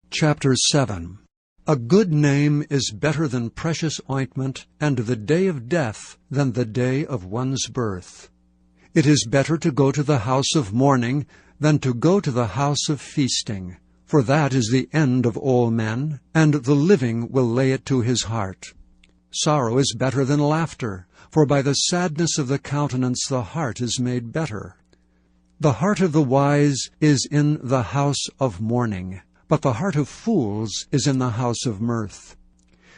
Chapter 7. A good name is better than precious ointment, and the day of death than the day of one's birth. It is better to go to the house of mourning than to go to the house of feasting, for that is the end of all men, and the living will lay it to his heart. Sorrow is better than laughter, for by the sadness of the countenance the heart is made better. The heart of the wise is in the house of mourning, but the heart of fools is in the house of mirth.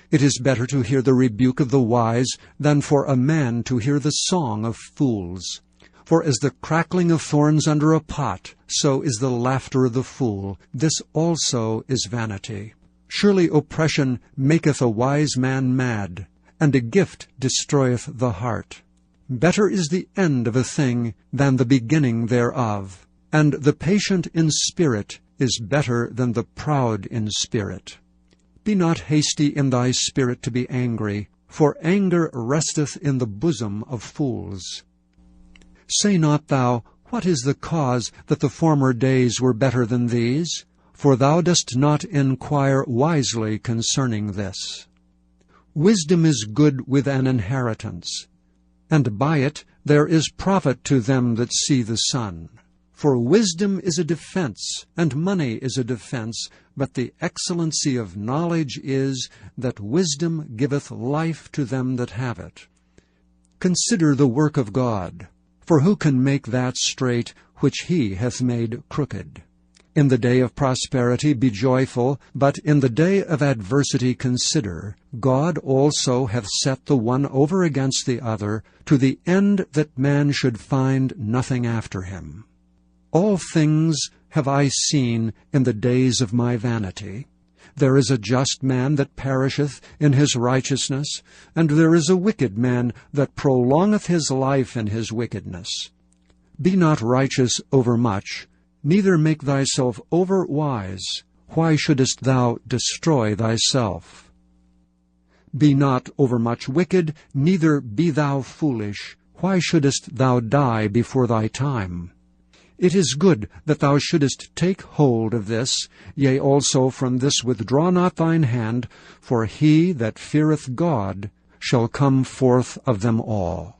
It is better to hear the rebuke of the wise than for a man to hear the song of fools. For as the crackling of thorns under a pot, so is the laughter of the fool. This also is vanity. Surely oppression maketh a wise man mad, and a gift destroyeth the heart. Better is the end of a thing than the beginning thereof, and the patient in spirit is better than the proud in spirit. Be not hasty in thy spirit to be angry, for anger resteth in the bosom of fools. Say not thou, What is the cause that the former days were better than these? For thou dost not inquire wisely concerning this. Wisdom is good with an inheritance, and by it there is profit to them that see the sun. For wisdom is a defense, and money is a defense, but the excellency of knowledge is that wisdom giveth life to them that have it. Consider the work of God, for who can make that straight which he hath made crooked? In the day of prosperity be joyful, but in the day of adversity consider, God also hath set the one over against the other, to the end that man should find nothing after him. All things have I seen in the days of my vanity. There is a just man that perisheth in his righteousness, and there is a wicked man that prolongeth his life in his wickedness. Be not righteous overmuch, neither make thyself over wise. Why shouldest thou destroy thyself? Be not overmuch wicked, neither be thou foolish. Why shouldest thou die before thy time? It is good that thou shouldest take hold of this, yea, also from this withdraw not thine hand, for he that feareth God shall come forth of them all.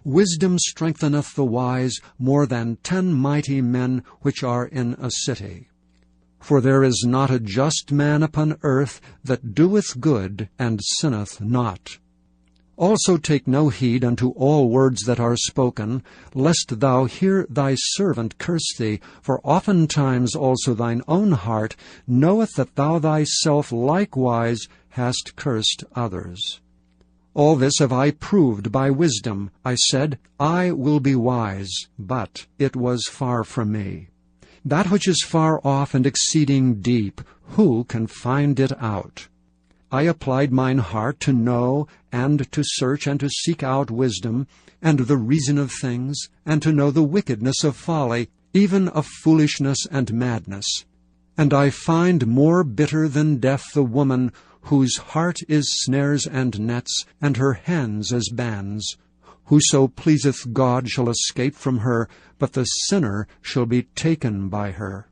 Wisdom strengtheneth the wise more than 10 mighty men which are in a city. For there is not a just man upon earth that doeth good and sinneth not. Also take no heed unto all words that are spoken, lest thou hear thy servant curse thee, for oftentimes also thine own heart knoweth that thou thyself likewise hast cursed others. All this have I proved by wisdom. I said, I will be wise, but it was far from me. That which is far off and exceeding deep, who can find it out? I applied mine heart to know and to search and to seek out wisdom, and the reason of things, and to know the wickedness of folly, even of foolishness and madness. And I find more bitter than death the woman whose heart is snares and nets, and her hands as bands. Whoso pleaseth God shall escape from her, but the sinner shall be taken by her.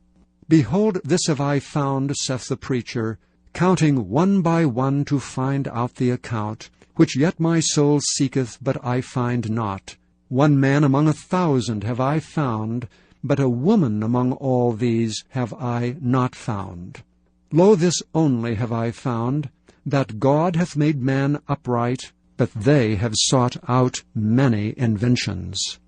Behold, this have I found, saith the preacher, counting one by one to find out the account, which yet my soul seeketh, but I find not. One man among 1,000 have I found, but a woman among all these have I not found. Lo, this only have I found, that God hath made man upright, but they have sought out many inventions.